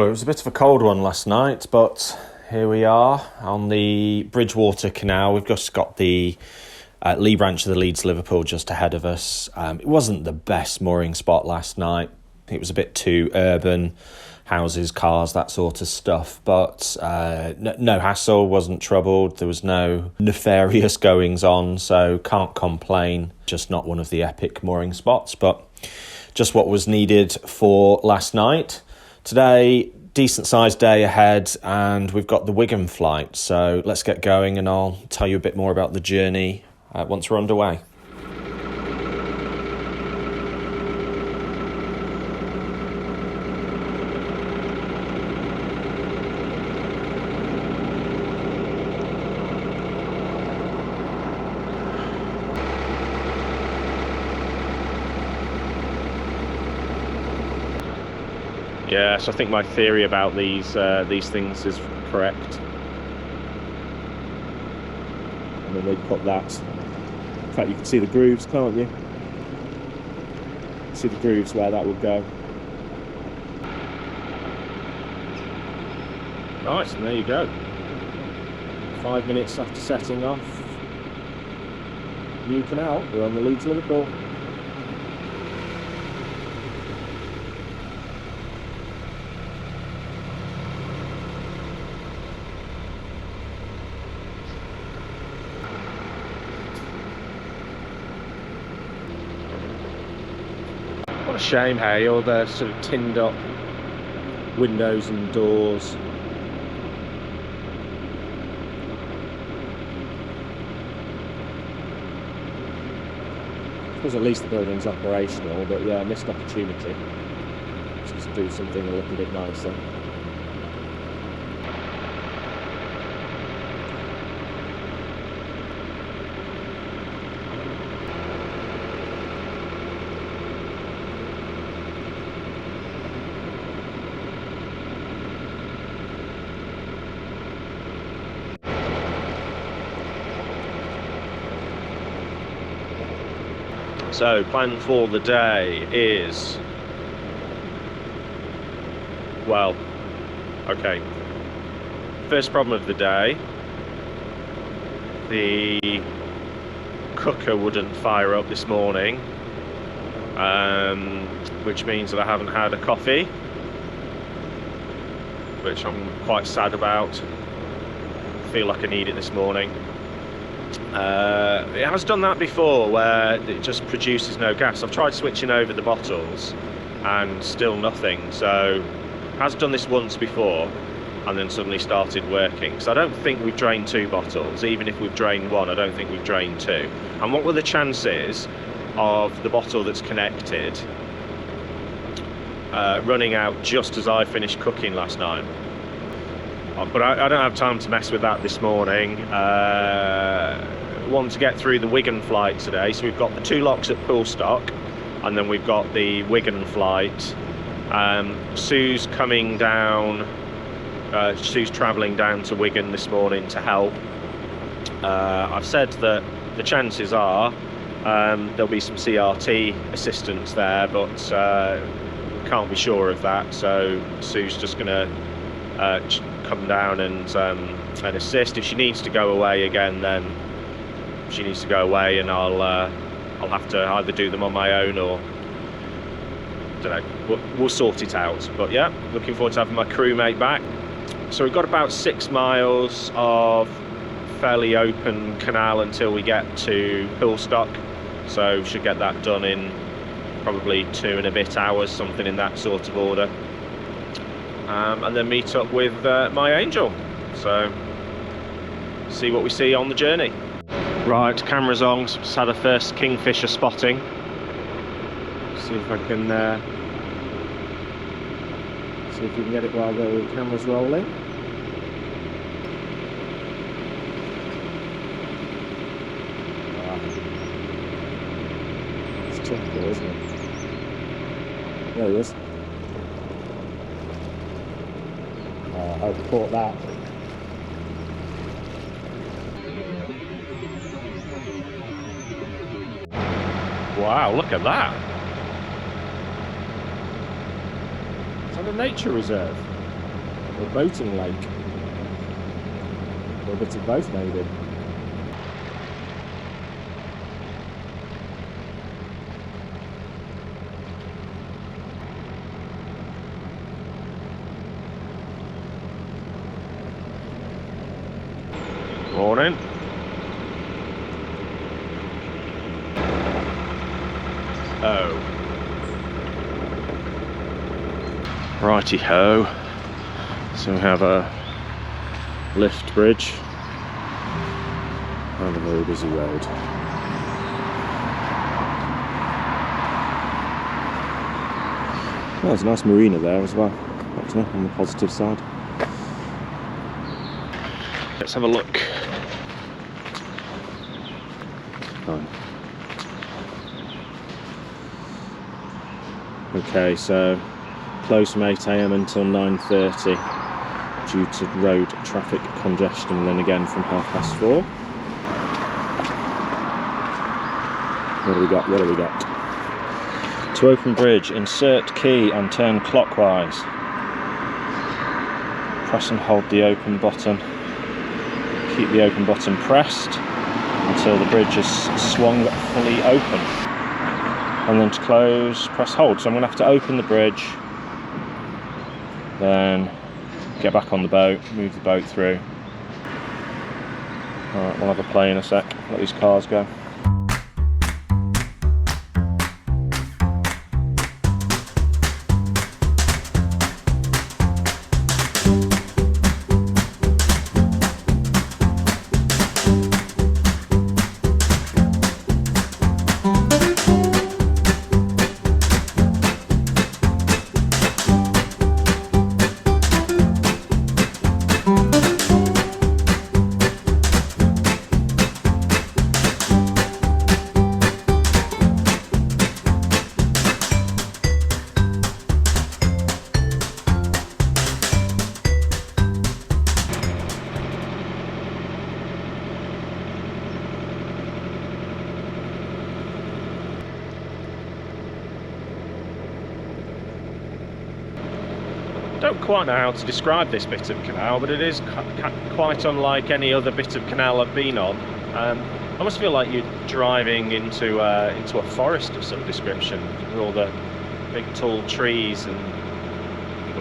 it was a bit of a cold one last night, but here we are on the Bridgewater Canal. We've just got the lee branch of the Leeds Liverpool just ahead of us. It wasn't the best mooring spot last night. It was a bit too urban, houses, cars, that sort of stuff. But no hassle, wasn't troubled. There was no nefarious goings on, so can't complain. Just not one of the epic mooring spots, but just what was needed for last night. Today, decent sized day ahead, and we've got the Wigan Flight. So let's get going, and I'll tell you a bit more about the journey once we're underway. Yeah, so I think my theory about these things is correct. And then they put that. In fact, you can see the grooves, can't you? See the grooves where that would go. Right, and there you go. 5 minutes after setting off, new canal. We're on the Leeds Liverpool. What a shame, hey, all the sort of tinned up windows and doors. I suppose at least the building's operational, but yeah, missed opportunity. Just do something a little bit nicer. So, plan for the day is, well, okay, first problem of the day, the cooker wouldn't fire up this morning, which means that I haven't had a coffee, which I'm quite sad about. I feel like I need it this morning. It has done that before, where it just produces no gas. I've tried switching over the bottles and still nothing, so it has done this once before and then suddenly started working. So I don't think we've drained 2 bottles. Even if we've drained 1, I don't think we've drained 2. And what were the chances of the bottle that's connected running out just as I finished cooking last night? But I don't have time to mess with that this morning. Want to get through the Wigan Flight today, so we've got the 2 locks at Poolstock, and then we've got the Wigan Flight. Sue's coming down. Sue's travelling down to Wigan this morning to help. I've said that the chances are there'll be some CRT assistance there, but can't be sure of that. So Sue's just going to come down and assist. If she needs to go away again, then she needs to go away, and I'll have to either do them on my own or don't know. We'll sort it out. But yeah, looking forward to having my crewmate back. So we've got about 6 miles of fairly open canal until we get to Poolstock. So should get that done in probably 2 and a bit hours, something in that sort of order. And then meet up with my angel. So see what we see on the journey. Right, camera's on. Just had a first kingfisher spotting. See if I can see if we can get it while the camera's rolling. It's typical, isn't it? There he is. I hope he caught that. Wow, look at that. It's on a nature reserve. or a boating lake, or a bit of both maybe. Morning. Oh. Righty ho. So we have a lift bridge and a very busy road. Well, there's a nice marina there as well, actually, on the positive side. Let's have a look. Fine. Okay, so closed from 8 AM until 9:30 due to road traffic congestion, and then again from 4:30. What do we got? What do we got? To open bridge, insert key and turn clockwise. Press and hold the open button. Keep the open button pressed until the bridge is swung fully open. And then to close, press hold. So I'm going to have to open the bridge, then get back on the boat, move the boat through. Alright, we'll have a play in a sec, let these cars go. Don't quite know how to describe this bit of canal, but it is quite unlike any other bit of canal I've been on. I almost feel like you're driving into a forest of some description, with all the big tall trees and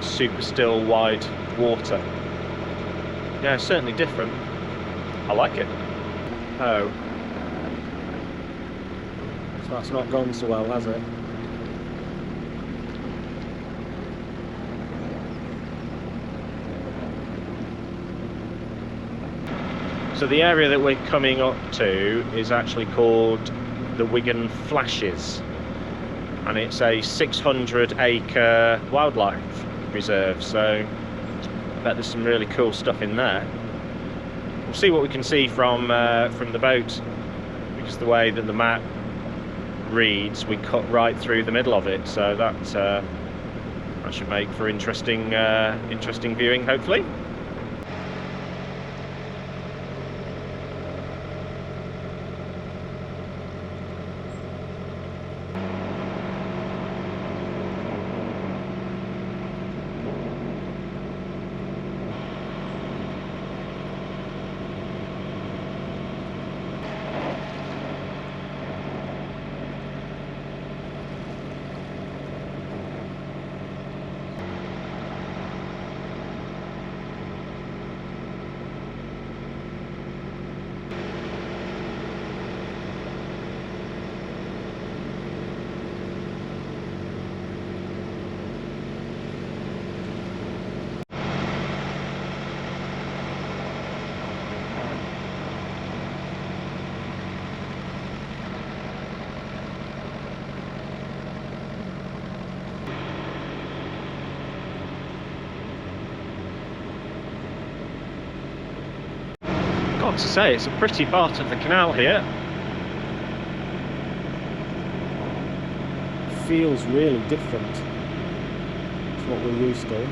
super still wide water. Yeah, it's certainly different. I like it. Oh. So that's not gone so well, has it? So the area that we're coming up to is actually called the Wigan Flashes, and it's a 600-acre wildlife reserve, so I bet there's some really cool stuff in there. We'll see what we can see from the boat, because the way that the map reads, we cut right through the middle of it, so that should make for interesting viewing, hopefully. Got to say, it's a pretty part of the canal here. Feels really different to what we're used to.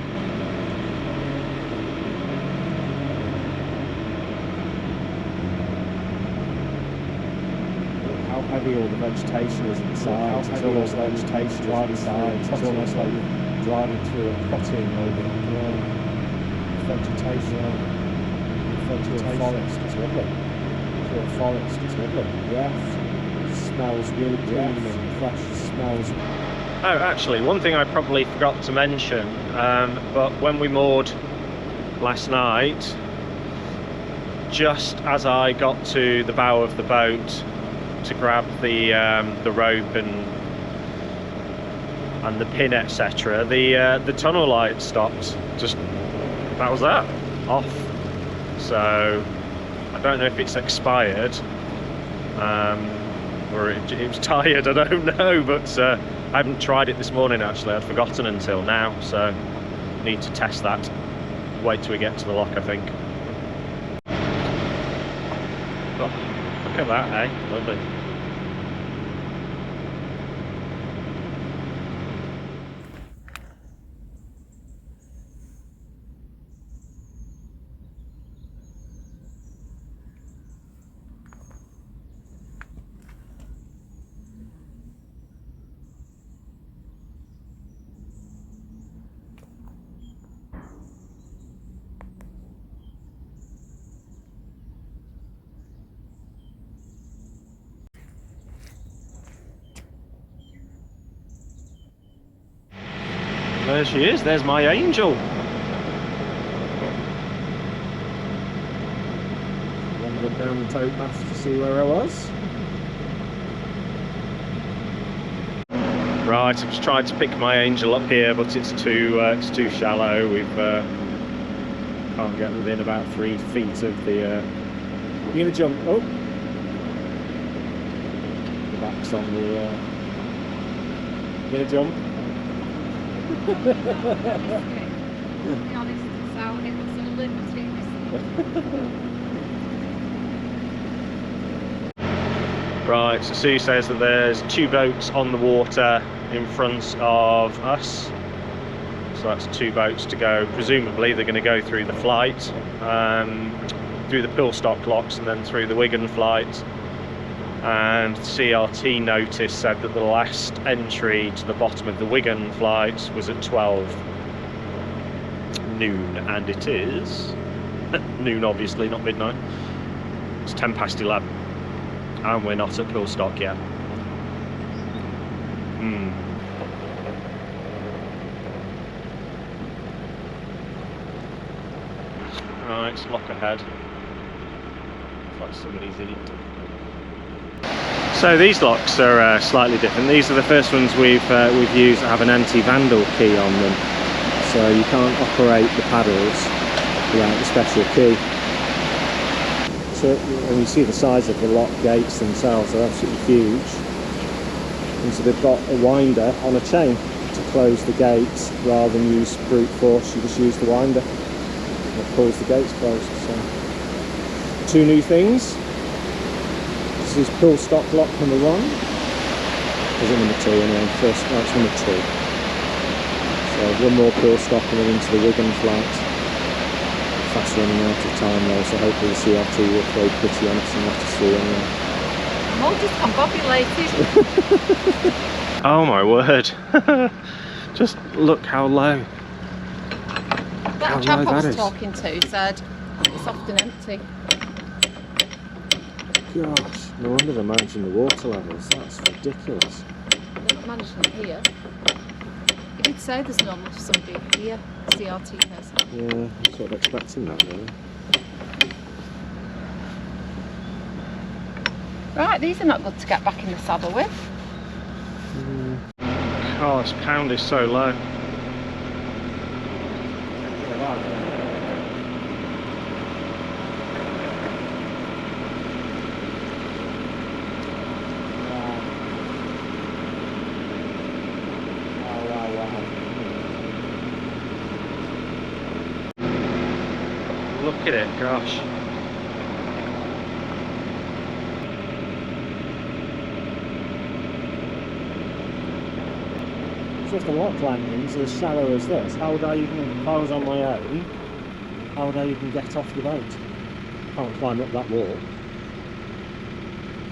How heavy all the vegetation is inside. It's almost like vegetation inside. It's almost like you're driving through a potting maybe. Yeah. vegetation. Forest, it's lovely. Forest, it's lovely. Yeah, smells really green and fresh. Smells. Oh, actually, one thing I probably forgot to mention, but when we moored last night, just as I got to the bow of the boat to grab the rope and the pin, etc., the tunnel light stopped. Just that was that, off. So I don't know if it's expired or it was tired. I don't know, but I haven't tried it this morning. Actually, I'd forgotten until now, so need to test that. Wait till we get to the lock, I think. Oh, look at that, eh? Lovely. There she is, there's my angel. Wandered down the towpath to see where I was. Right, I've just tried to pick my angel up here, but it's too shallow. We've can't get within about 3 feet of the. You're gonna jump. Oh, the back's on the. You're gonna jump. To be honest, it's out, it was a limited. Right, so Sue says that there's 2 boats on the water in front of us. So that's 2 boats to go. Presumably they're going to go through the flight, through the Poolstock Locks and then through the Wigan Flight. And CRT notice said that the last entry to the bottom of the Wigan Flight was at 12 noon, and it is noon, obviously, not midnight. It's 10 past 11, and we're not at Poolstock yet. Right, lock ahead. Looks like somebody's in it. So these locks are slightly different. These are the first ones we've used that have an anti-vandal key on them, so you can't operate the paddles without the special key. So when you see the size of the lock gates themselves, they're absolutely huge, and so they've got a winder on a chain to close the gates rather than use brute force. You just use the winder and it pulls the gates closed. So 2 new things. This is Poolstock Lock number 1. Is it number 2 anyway? First, no, it's number 2. So 1 more Poolstock and then into the Wigan Flight. Fast running out of time though, so hopefully the CRT will throw pretty on us and let us through anyway. I'm all discombobulated. Oh my word. Just look how low. That chap I was talking to said it's often empty. Gosh, no wonder they're managing the water levels. That's ridiculous. They're not managing it here. He did say there's normally somebody here, CRT person. Yeah, I'm sort of expecting that really. Right, these are not good to get back in the saddle with. Oh, this pound is so low. Look at it, gosh. So if the lock landings are as shallow as this, how would I even, if I was on my own, how would I even get off the boat? I can't climb up that wall.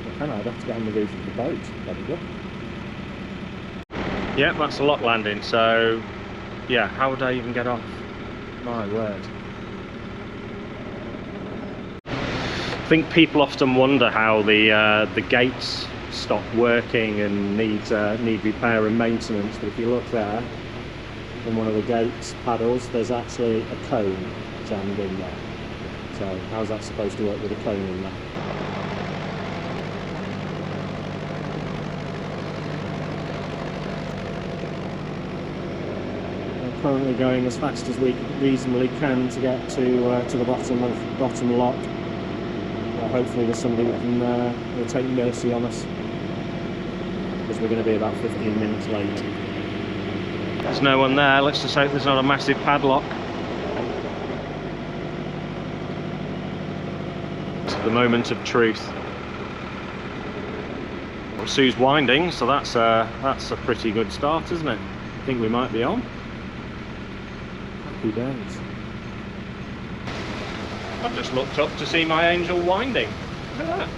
Well, can I? I'd have to get on the roof of the boat. There we go. Yep, that's a lock landing, so yeah, how would I even get off? My word. think people often wonder how the gates stop working and need repair and maintenance, but if you look there in one of the gates paddles, there's actually a cone jammed in there. So how's that supposed to work with a cone in there? We're currently going as fast as we reasonably can to get to the bottom lock. Hopefully there's somebody that will take mercy on us, because we're going to be about 15 minutes late. There's no one there. Let's just hope there's not a massive padlock. It's the moment of truth. Well, Sue's winding, so that's a pretty good start, isn't it? I think we might be on. Happy days. I've just looked up to see my angel winding. Look at that.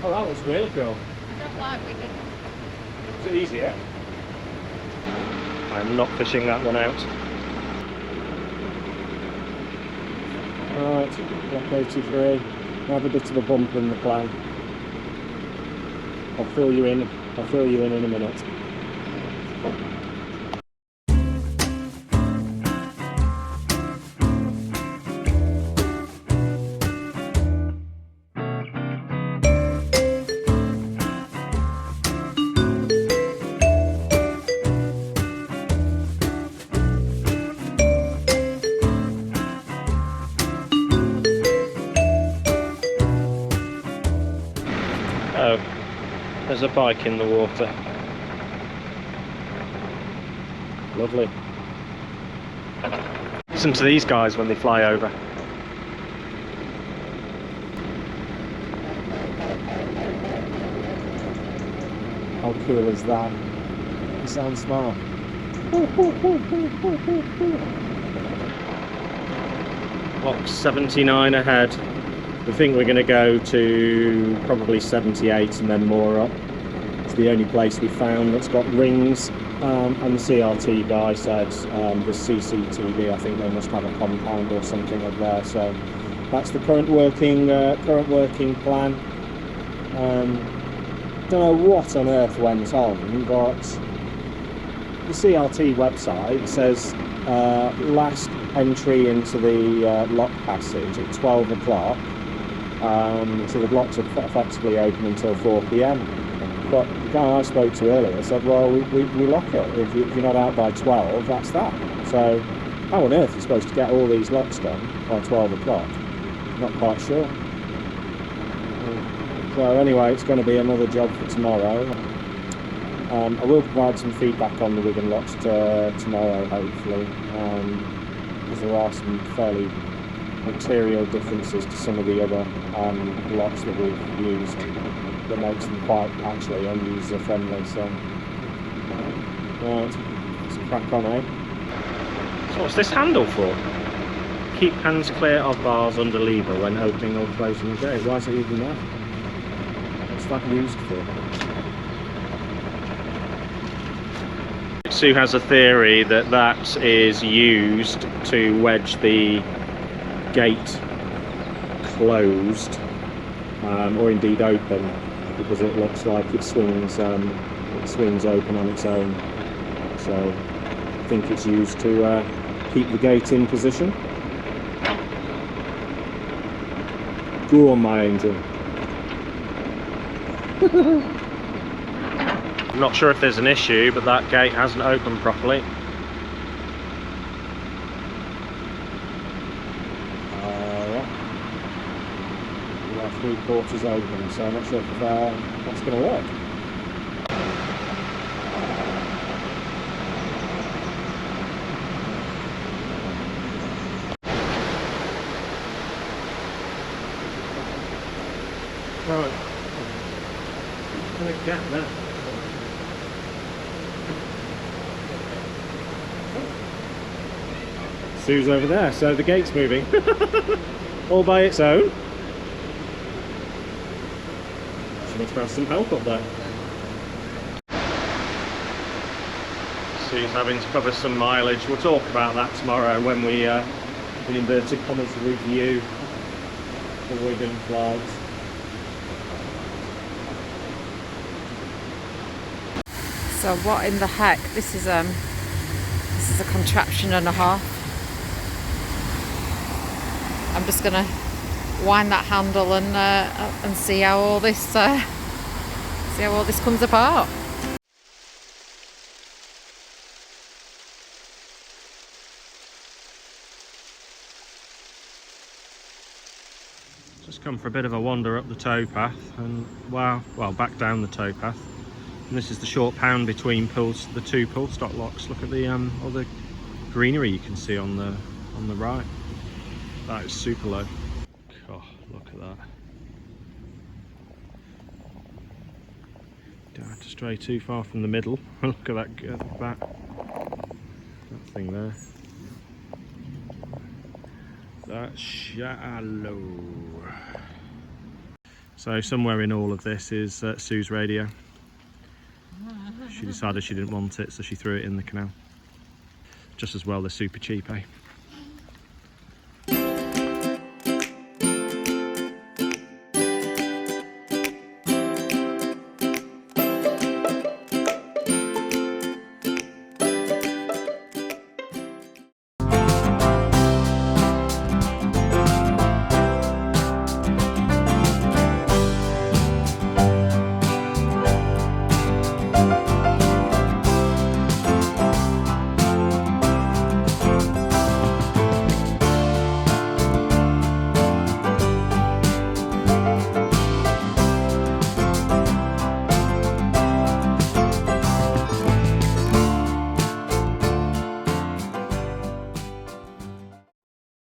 Oh, that was really cool. I don't like Wigan. Is it easier? I'm not fishing that one out. Right, block 83. I have a bit of a bump in the plan. I'll fill you in a minute. Oh, there's a bike in the water. Lovely. Listen to these guys when they fly over. How cool is that? You sound smart. Clock 79 ahead. We think we're going to go to probably 78 and then more up. It's the only place we found that's got rings, and the CRT guy said the CCTV, I think they must have a compound or something up there. So that's the current working plan. Don't know what on earth went on, but the CRT website says last entry into the lock passage at 12 o'clock. So the blocks are effectively open until 4 PM. But the guy I spoke to earlier said, well, we lock it. If you're not out by 12, that's that. So how on earth are you supposed to get all these locks done by 12 o'clock? Not quite sure. So anyway, it's going to be another job for tomorrow. I will provide some feedback on the Wigan locks tomorrow, hopefully, because there are some fairly material differences to some of the other locks that we've used that makes them quite actually user friendly. So right, let's crack on, eh? So what's this handle for? Keep hands clear of bars under lever when opening or closing the gate. Why is it even there? What's that used for? Sue has a theory that that is used to wedge the gate closed, or indeed open, because it looks like it swings open on its own. So I think it's used to keep the gate in position. Go on, my angel. I'm not sure if there's an issue, but that gate hasn't opened properly. We're 3/4 open, so I'm not sure if that's going to work. Right. Gonna get there. Sue's over there, so the gate's moving all by its own. She must have some help up there. Sue's having to cover some mileage. We'll talk about that tomorrow when we in inverted commas, review the Wigan Flight. So what in the heck? This is a contraption and a half. I'm just gonna wind that handle and see how all this comes apart. Just come for a bit of a wander up the towpath and well back down the towpath. And this is the short pound between the two Poolstock Locks. Look at the all the greenery you can see on the right. That is super low. Oh, look at that. Don't have to stray too far from the middle. Look at that thing there. That's shallow. So somewhere in all of this is Sue's radio. She decided she didn't want it, so she threw it in the canal. Just as well, they're super cheap, eh?